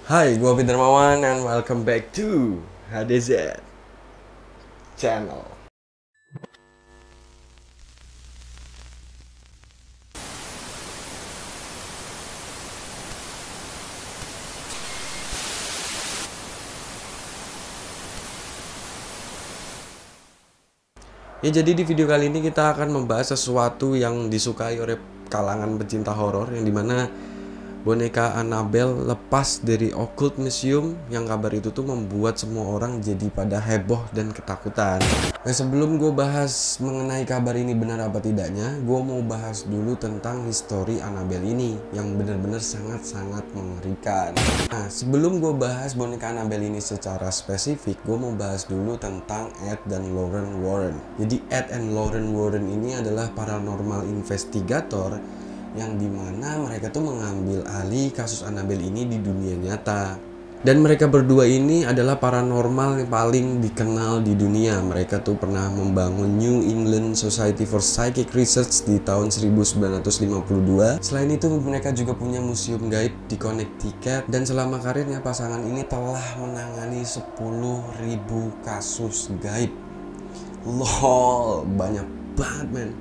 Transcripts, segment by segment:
Hai, gua Peter Mawan and welcome back to HDZ channel. Ya, jadi di video kali ini kita akan membahas sesuatu yang disukai oleh kalangan pecinta horor, yang dimana boneka Annabelle lepas dari Occult Museum, yang kabar itu tuh membuat semua orang jadi pada heboh dan ketakutan. Nah, sebelum gue bahas mengenai kabar ini benar apa tidaknya, gue mau bahas dulu tentang histori Annabelle ini yang benar-benar sangat-sangat mengerikan. Nah, sebelum gue bahas boneka Annabelle ini secara spesifik, gue mau bahas dulu tentang Ed dan Lorraine Warren. Jadi Ed and Lorraine Warren ini adalah paranormal investigator yang dimana mereka tuh mengambil alih kasus Annabelle ini di dunia nyata. Dan mereka berdua ini adalah paranormal yang paling dikenal di dunia. Mereka tuh pernah membangun New England Society for Psychic Research di tahun 1952. Selain itu mereka juga punya museum gaib di Connecticut. Dan selama karirnya pasangan ini telah menangani 10.000 kasus gaib. Lol, banyak banget men.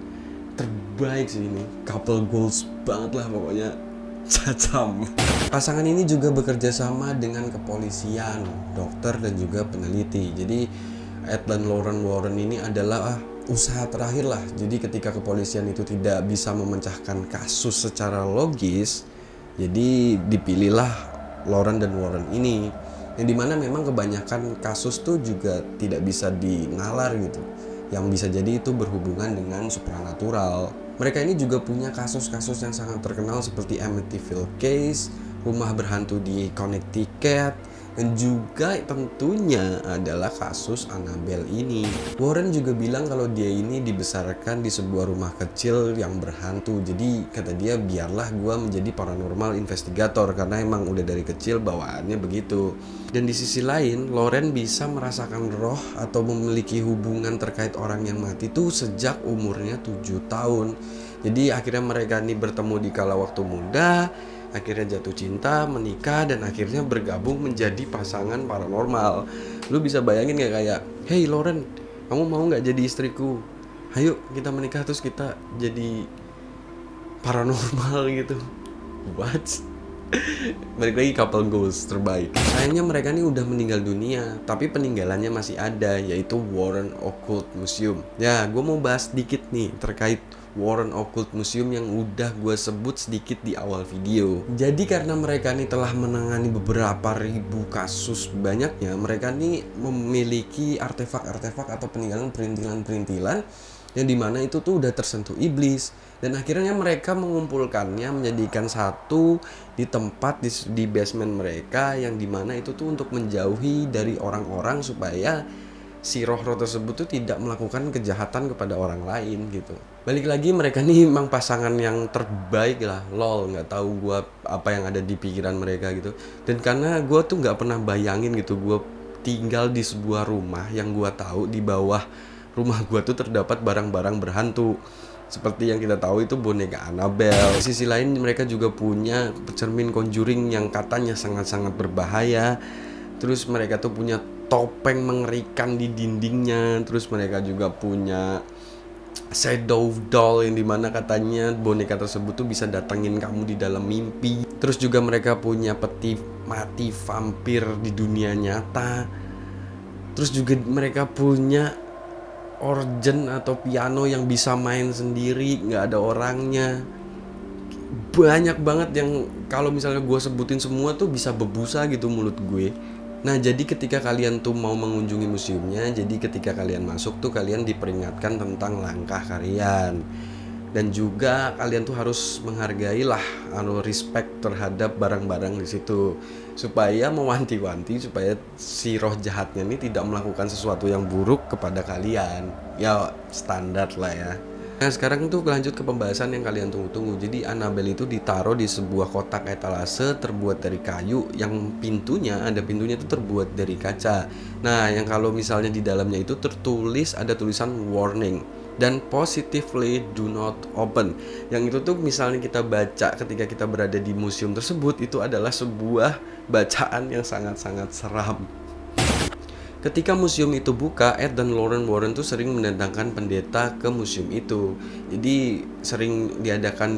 Terbaik sih ini, couple goals banget lah pokoknya. Cacam. Pasangan ini juga bekerja sama dengan kepolisian, dokter dan juga peneliti. Jadi Ed dan Lorraine Warren ini adalah usaha terakhir lah. Jadi ketika kepolisian itu tidak bisa memecahkan kasus secara logis, jadi dipilihlah Lorraine dan Warren ini, yang dimana memang kebanyakan kasus tuh juga tidak bisa dinalar gitu, yang bisa jadi itu berhubungan dengan supranatural. Mereka ini juga punya kasus-kasus yang sangat terkenal seperti Amityville Case, rumah berhantu di Connecticut, dan juga tentunya adalah kasus Annabelle ini. Warren juga bilang kalau dia ini dibesarkan di sebuah rumah kecil yang berhantu. Jadi kata dia, biarlah gua menjadi paranormal investigator karena emang udah dari kecil bawaannya begitu. Dan di sisi lain, Warren bisa merasakan roh atau memiliki hubungan terkait orang yang mati tuh sejak umurnya 7 tahun. Jadi akhirnya mereka ini bertemu di kala waktu muda, akhirnya jatuh cinta, menikah, dan akhirnya bergabung menjadi pasangan paranormal. Lu bisa bayangin gak kayak, hey Lauren, kamu mau gak jadi istriku? Ayo kita menikah terus kita jadi paranormal gitu. What? Balik lagi couple goals terbaik. Sayangnya mereka ini udah meninggal dunia, tapi peninggalannya masih ada, yaitu Warren Occult Museum. Ya, gue mau bahas sedikit nih terkait Warren Occult Museum yang udah gue sebut sedikit di awal video. Jadi karena mereka ini telah menangani beberapa ribu kasus banyaknya, mereka ini memiliki artefak-artefak atau peninggalan perintilan-perintilan yang dimana itu tuh udah tersentuh iblis. Dan akhirnya mereka mengumpulkannya menjadikan satu di tempat di basement mereka, yang dimana itu tuh untuk menjauhi dari orang-orang supaya si roh-roh tersebut tuh tidak melakukan kejahatan kepada orang lain gitu. Balik lagi, mereka nih memang pasangan yang terbaik lah. Lol, nggak tahu gue apa yang ada di pikiran mereka gitu. Dan karena gue tuh nggak pernah bayangin gitu, gue tinggal di sebuah rumah yang gue tahu di bawah rumah gue tuh terdapat barang-barang berhantu. Seperti yang kita tahu itu boneka Annabelle. Di sisi lain mereka juga punya cermin conjuring yang katanya sangat-sangat berbahaya. Terus mereka tuh punya topeng mengerikan di dindingnya. Terus mereka juga punya shadow doll yang dimana katanya boneka tersebut tuh bisa datangin kamu di dalam mimpi. Terus juga mereka punya peti mati vampir di dunia nyata. Terus juga mereka punya organ atau piano yang bisa main sendiri, nggak ada orangnya. Banyak banget yang kalau misalnya gue sebutin semua tuh bisa bebusa gitu mulut gue. Nah, jadi ketika kalian tuh mau mengunjungi museumnya, jadi ketika kalian masuk tuh kalian diperingatkan tentang langkah kalian. Dan juga kalian tuh harus menghargai lah, respect terhadap barang-barang di situ, supaya mewanti-wanti supaya si roh jahatnya ini tidak melakukan sesuatu yang buruk kepada kalian. Ya standar lah ya. Nah, sekarang tuh lanjut ke pembahasan yang kalian tunggu-tunggu. Jadi Annabelle itu ditaruh di sebuah kotak etalase terbuat dari kayu, yang pintunya itu terbuat dari kaca. Nah, yang kalau misalnya di dalamnya itu tertulis, ada tulisan warning. dan positively do not open. Yang itu tuh misalnya kita baca ketika kita berada di museum tersebut, itu adalah sebuah bacaan yang sangat-sangat seram. Ketika museum itu buka, Ed dan Lauren Warren tuh sering mendatangkan pendeta ke museum itu. Jadi sering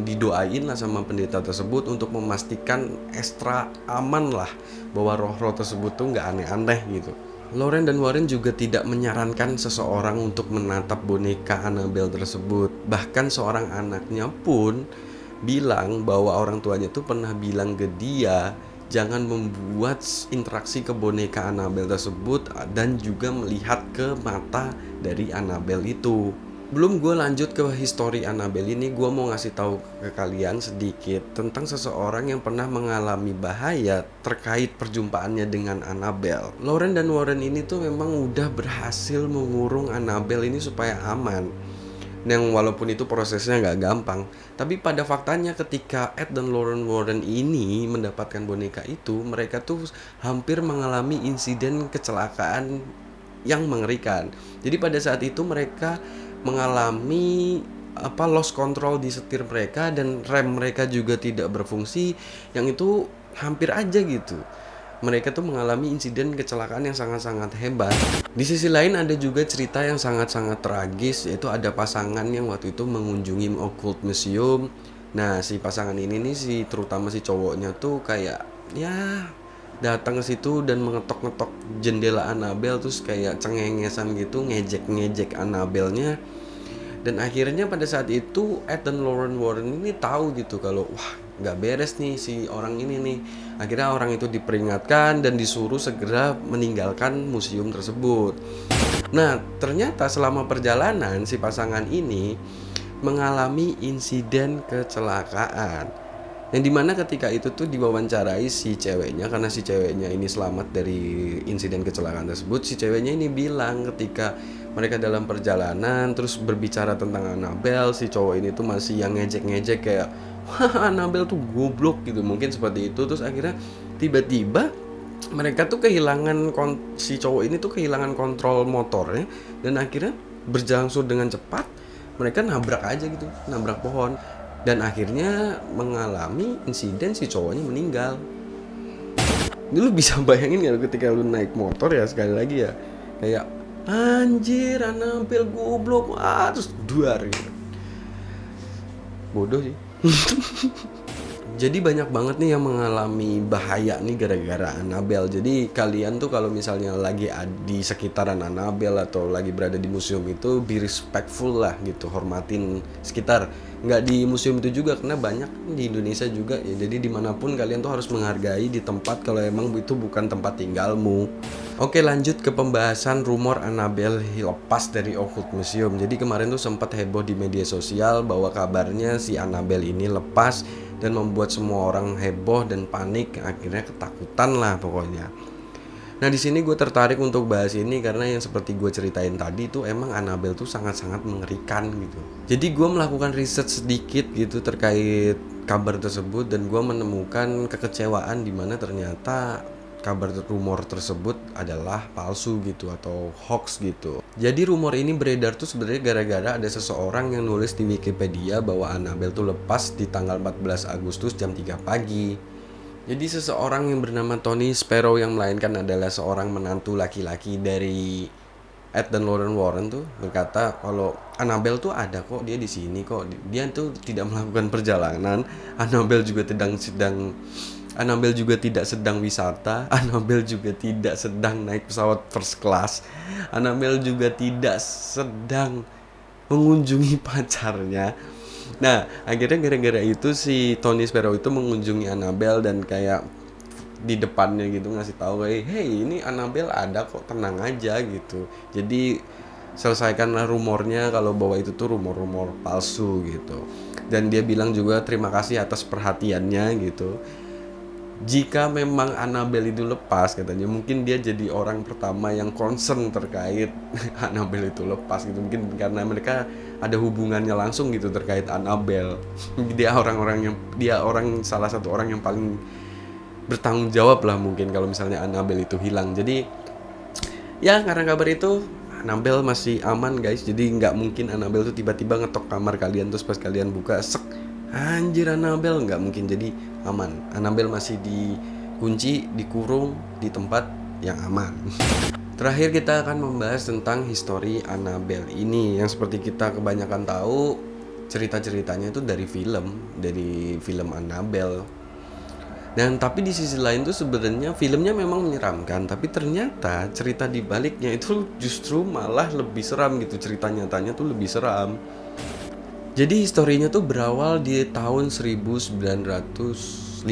didoain lah sama pendeta tersebut untuk memastikan ekstra aman lah, bahwa roh-roh tersebut tuh nggak aneh-aneh gitu. Lauren dan Warren juga tidak menyarankan seseorang untuk menatap boneka Annabelle tersebut. Bahkan seorang anaknya pun bilang bahwa orang tuanya tuh pernah bilang ke dia jangan membuat interaksi ke boneka Annabelle tersebut dan juga melihat ke mata dari Annabelle itu. Belum gue lanjut ke histori Annabelle ini, gue mau ngasih tahu ke kalian sedikit tentang seseorang yang pernah mengalami bahaya terkait perjumpaannya dengan Annabelle. Lauren dan Warren ini tuh memang udah berhasil mengurung Annabelle ini supaya aman. Yang walaupun itu prosesnya nggak gampang, tapi pada faktanya ketika Ed dan Lauren Warren ini mendapatkan boneka itu, mereka tuh hampir mengalami insiden kecelakaan yang mengerikan. Jadi pada saat itu mereka mengalami lost control di setir mereka, dan rem mereka juga tidak berfungsi, yang itu hampir aja gitu mereka tuh mengalami insiden kecelakaan yang sangat-sangat hebat. Di sisi lain ada juga cerita yang sangat-sangat tragis, yaitu ada pasangan yang waktu itu mengunjungi Occult Museum. Nah, si pasangan ini nih, terutama si cowoknya tuh kayak ya datang ke situ dan mengetok-ngetok jendela Annabelle, terus kayak cengengesan gitu, ngejek-ngejek Annabelle-nya. Dan akhirnya pada saat itu Ed dan Lauren Warren ini tahu gitu kalau wah nggak beres nih si orang ini nih. Akhirnya orang itu diperingatkan dan disuruh segera meninggalkan museum tersebut. Nah, ternyata selama perjalanan si pasangan ini mengalami insiden kecelakaan. Yang dimana ketika itu tuh diwawancarai si ceweknya, karena si ceweknya ini selamat dari insiden kecelakaan tersebut. Si ceweknya ini bilang ketika mereka dalam perjalanan terus berbicara tentang Annabelle, si cowok ini tuh masih yang ngejek-ngejek kayak wah Annabelle tuh goblok gitu, mungkin seperti itu. Terus akhirnya tiba-tiba mereka tuh si cowok ini tuh kehilangan kontrol motornya, dan akhirnya berlangsung dengan cepat mereka nabrak aja gitu, nabrak pohon, dan akhirnya mengalami insiden si cowoknya meninggal. Ini lu bisa bayangin gak ketika lu naik motor ya, sekali lagi ya, kayak anjir Annabelle goblok, terus duar gitu. Bodoh sih. Jadi banyak banget nih yang mengalami bahaya nih gara-gara Annabelle. Jadi kalian tuh kalau misalnya lagi di sekitaran Annabelle atau lagi berada di museum itu, be respectful lah gitu, hormatin sekitar. Nggak di museum itu juga, karena banyak di Indonesia juga ya. Jadi dimanapun kalian tuh harus menghargai di tempat kalau emang itu bukan tempat tinggalmu. Oke, lanjut ke pembahasan rumor Annabelle lepas dari Occult Museum. Jadi kemarin tuh sempat heboh di media sosial bahwa kabarnya si Annabelle ini lepas, dan membuat semua orang heboh dan panik, akhirnya ketakutan lah pokoknya. Nah, di sini gue tertarik untuk bahas ini karena yang seperti gue ceritain tadi tuh emang Annabelle tuh sangat-sangat mengerikan gitu. Jadi gue melakukan riset sedikit gitu terkait kabar tersebut, dan gue menemukan kekecewaan di mana ternyata kabar rumor tersebut adalah palsu gitu atau hoax gitu. Jadi rumor ini beredar tuh sebenarnya gara-gara ada seseorang yang nulis di Wikipedia bahwa Annabelle tuh lepas di tanggal 14 Agustus jam 3 pagi. Jadi seseorang yang bernama Tony Sparrow yang melainkan adalah seorang menantu laki-laki dari Ed dan Lauren Warren tuh berkata kalau Annabelle tuh ada kok, dia di sini kok. Dia tuh tidak melakukan perjalanan. Annabelle juga tidak sedang wisata. Annabelle juga tidak sedang naik pesawat first class. Annabelle juga tidak sedang mengunjungi pacarnya. Nah, akhirnya gara-gara itu si Tony Sparrow itu mengunjungi Annabelle dan kayak di depannya gitu ngasih tahu kayak, hey ini Annabelle ada kok, tenang aja gitu. Jadi selesaikanlah rumornya kalau bahwa itu tuh rumor-rumor palsu gitu. Dan dia bilang juga terima kasih atas perhatiannya gitu. Jika memang Annabelle itu lepas, katanya mungkin dia jadi orang pertama yang concern terkait Annabelle itu lepas gitu. Mungkin karena mereka ada hubungannya langsung gitu terkait Annabelle. Dia salah satu orang yang paling bertanggung jawab lah mungkin kalau misalnya Annabelle itu hilang. Jadi ya karena kabar itu Annabelle masih aman guys, jadi nggak mungkin Annabelle tuh tiba-tiba ngetok kamar kalian terus pas kalian buka sek anjir Annabelle, nggak mungkin. Jadi aman, Annabelle masih dikunci, dikurung di tempat yang aman. Terakhir kita akan membahas tentang histori Annabelle ini yang seperti kita kebanyakan tahu cerita-ceritanya itu dari film Annabelle. Dan tapi di sisi lain tuh sebenarnya filmnya memang menyeramkan, tapi ternyata cerita di baliknya itu justru malah lebih seram gitu, cerita nyatanya tuh lebih seram. Jadi historinya tuh berawal di tahun 1915.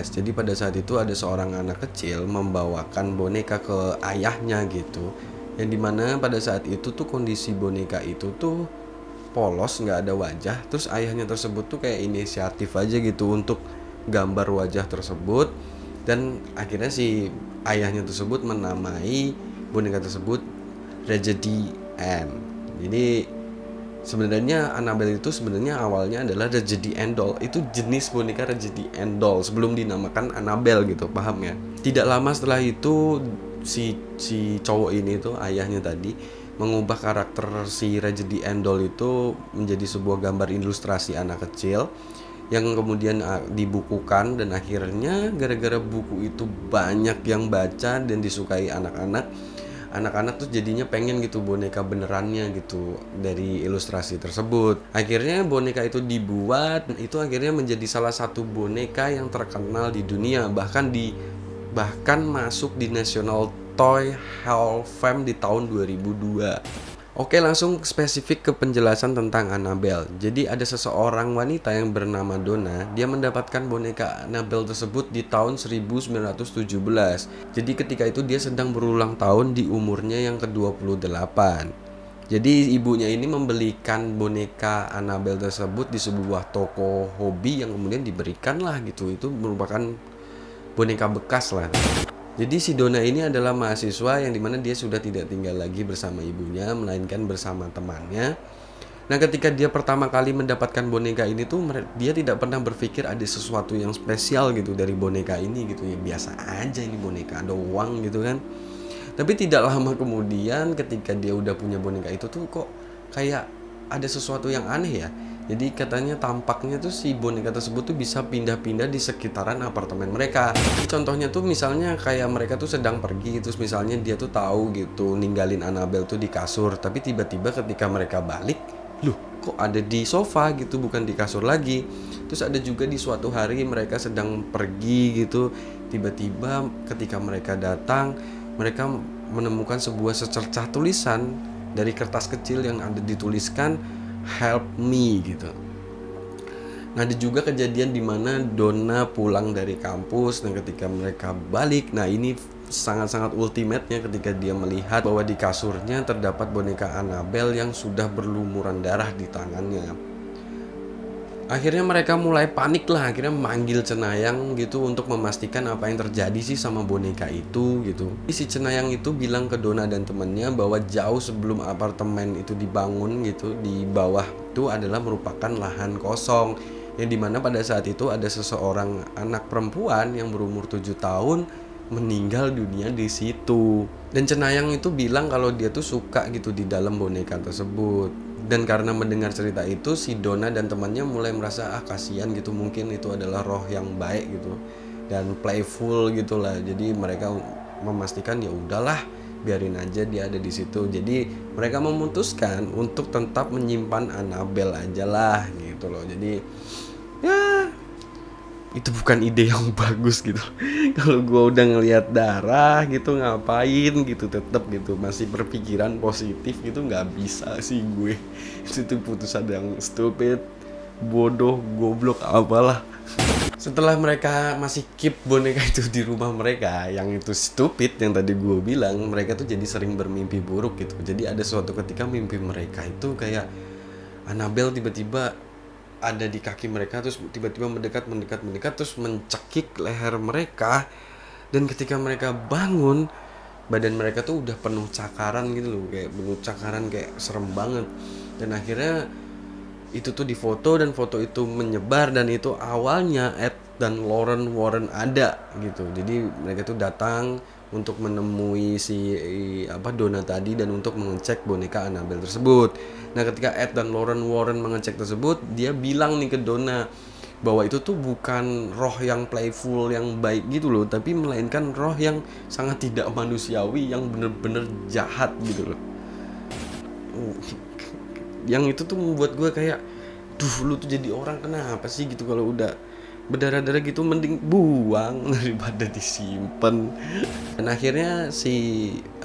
Jadi pada saat itu ada seorang anak kecil membawakan boneka ke ayahnya gitu. Yang dimana pada saat itu tuh kondisi boneka itu tuh polos, nggak ada wajah. Terus ayahnya tersebut tuh kayak inisiatif aja gitu untuk gambar wajah tersebut. Dan akhirnya si ayahnya tersebut menamai boneka tersebut Raggedy Ann. Jadi sebenarnya Annabelle itu sebenarnya awalnya adalah Raggedy Ann doll. Itu jenis boneka Raggedy Ann doll sebelum dinamakan Annabelle gitu, paham ya? Tidak lama setelah itu si cowok ini tuh ayahnya tadi mengubah karakter si Raggedy Ann doll itu menjadi sebuah gambar ilustrasi anak kecil yang kemudian dibukukan, dan akhirnya gara-gara buku itu banyak yang baca dan disukai anak-anak tuh jadinya pengen gitu boneka benerannya gitu dari ilustrasi tersebut. Akhirnya boneka itu dibuat, itu akhirnya menjadi salah satu boneka yang terkenal di dunia, bahkan masuk di National Toy Hall of Fame di tahun 2002. Oke, langsung spesifik ke penjelasan tentang Annabelle. Jadi ada seseorang wanita yang bernama Donna. Dia mendapatkan boneka Annabelle tersebut di tahun 1917. Jadi ketika itu dia sedang berulang tahun di umurnya yang ke-28. Jadi ibunya ini membelikan boneka Annabelle tersebut di sebuah toko hobi yang kemudian diberikan lah gitu. Itu merupakan boneka bekas lah. Jadi si Donna ini adalah mahasiswa yang dimana dia sudah tidak tinggal lagi bersama ibunya, melainkan bersama temannya. Nah ketika dia pertama kali mendapatkan boneka ini tuh dia tidak pernah berpikir ada sesuatu yang spesial gitu dari boneka ini gitu ya. Biasa aja ini boneka, ada uang gitu kan. Tapi tidak lama kemudian ketika dia udah punya boneka itu tuh kok kayak ada sesuatu yang aneh ya. Jadi katanya tampaknya tuh si boneka tersebut tuh bisa pindah-pindah di sekitaran apartemen mereka. Contohnya tuh misalnya kayak mereka tuh sedang pergi, terus misalnya dia tuh tahu gitu ninggalin Annabelle tuh di kasur, tapi tiba-tiba ketika mereka balik, loh kok ada di sofa gitu, bukan di kasur lagi. Terus ada juga di suatu hari mereka sedang pergi gitu, tiba-tiba ketika mereka datang, mereka menemukan sebuah secercah tulisan dari kertas kecil yang ada dituliskan help me gitu. Nah ada juga kejadian di mana Donna pulang dari kampus dan ketika mereka balik, nah ini sangat-sangat ultimate-nya ketika dia melihat bahwa di kasurnya terdapat boneka Annabelle yang sudah berlumuran darah di tangannya. Akhirnya mereka mulai panik lah, akhirnya manggil Cenayang gitu untuk memastikan apa yang terjadi sih sama boneka itu gitu. Si Cenayang itu bilang ke Donna dan temannya bahwa jauh sebelum apartemen itu dibangun gitu, di bawah itu adalah merupakan lahan kosong, yang dimana pada saat itu ada seseorang anak perempuan yang berumur 7 tahun meninggal dunia di situ. Dan Cenayang itu bilang kalau dia tuh suka gitu di dalam boneka tersebut. Dan karena mendengar cerita itu, si Donna dan temannya mulai merasa kasihan gitu, mungkin itu adalah roh yang baik gitu dan playful gitulah. Jadi mereka memastikan ya udahlah, biarin aja dia ada di situ. Jadi mereka memutuskan untuk tetap menyimpan Annabelle aja lah gitu loh. Jadi ya itu bukan ide yang bagus gitu. Kalau gue udah ngelihat darah gitu ngapain gitu, tetap gitu masih berpikiran positif gitu, nggak bisa sih gue. Itu putusan yang stupid, bodoh, goblok apalah. Setelah mereka masih keep boneka itu di rumah mereka, yang itu stupid yang tadi gue bilang, mereka tuh jadi sering bermimpi buruk gitu. Jadi ada suatu ketika mimpi mereka itu kayak Annabelle tiba-tiba ada di kaki mereka, terus tiba-tiba mendekat terus mencekik leher mereka. Dan ketika mereka bangun, badan mereka tuh udah penuh cakaran gitu loh, kayak penuh cakaran, kayak serem banget. Dan akhirnya itu tuh difoto dan foto itu menyebar, dan itu awalnya dan Lauren Warren ada gitu. Jadi mereka tuh datang untuk menemui si Donna tadi dan untuk mengecek boneka Annabelle tersebut. Nah, ketika Ed dan Lauren Warren mengecek tersebut, dia bilang nih ke Donna bahwa itu tuh bukan roh yang playful, yang baik gitu loh, tapi melainkan roh yang sangat tidak manusiawi, yang bener-bener jahat gitu loh. Yang itu tuh membuat gue kayak, lu tuh jadi orang kenapa sih gitu, kalau udah berdarah-darah gitu mending buang daripada disimpan. Dan akhirnya si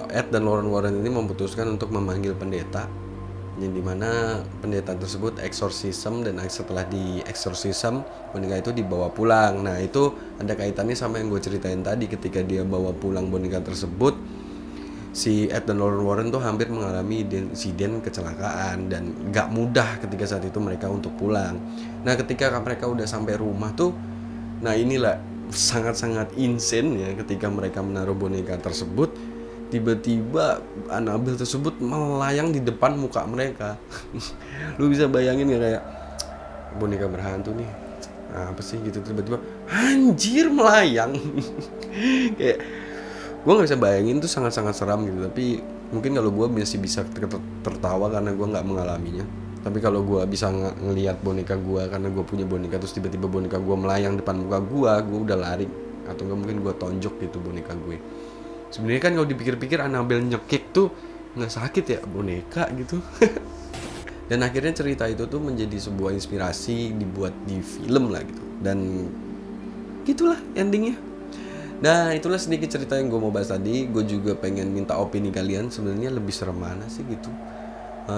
Ed dan Lauren Warren ini memutuskan untuk memanggil pendeta, yang dimana pendeta tersebut exorcism, dan setelah di exorcism boneka itu dibawa pulang. Nah, itu ada kaitannya sama yang gue ceritain tadi. Ketika dia bawa pulang boneka tersebut, si Ed dan Lauren Warren tuh hampir mengalami insiden kecelakaan dan gak mudah ketika saat itu mereka untuk pulang. Nah, ketika mereka udah sampai rumah tuh, nah inilah sangat-sangat insane ya, ketika mereka menaruh boneka tersebut, tiba-tiba Annabelle tersebut melayang di depan muka mereka. Lu bisa bayangin gak, kayak boneka berhantu nih, apa sih gitu, tiba-tiba anjir melayang. Kayak gue nggak bisa bayangin, tuh sangat-sangat seram gitu. Tapi mungkin kalau gue masih bisa tertawa karena gue nggak mengalaminya. Tapi kalau gue bisa ngelihat boneka gue, karena gue punya boneka, terus tiba-tiba boneka gue melayang depan muka gue udah lari, atau nggak mungkin gue tonjok gitu boneka gue. Sebenarnya kan kalau dipikir-pikir Annabelle nyekik tuh nggak sakit ya, boneka gitu. Dan akhirnya cerita itu tuh menjadi sebuah inspirasi dibuat di film lah gitu. Dan gitulah endingnya. Nah, itulah sedikit cerita yang gue mau bahas tadi. Gue juga pengen minta opini kalian, sebenarnya lebih serem mana sih gitu,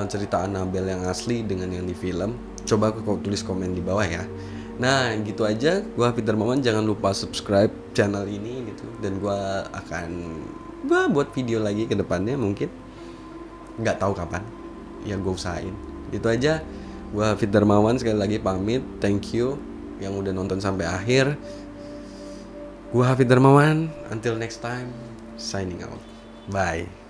cerita Annabelle yang asli dengan yang di film. Coba aku tulis komen di bawah ya. Nah, gitu aja. Gue Hafid Darmawan. Jangan lupa subscribe channel ini gitu. Dan gue buat video lagi ke depannya, mungkin nggak tahu kapan ya, gue usahain. Gitu aja. Gue Hafid Darmawan, sekali lagi pamit. Thank you yang udah nonton sampai akhir. Gue Hafid Darmawan. Until next time, signing out. Bye.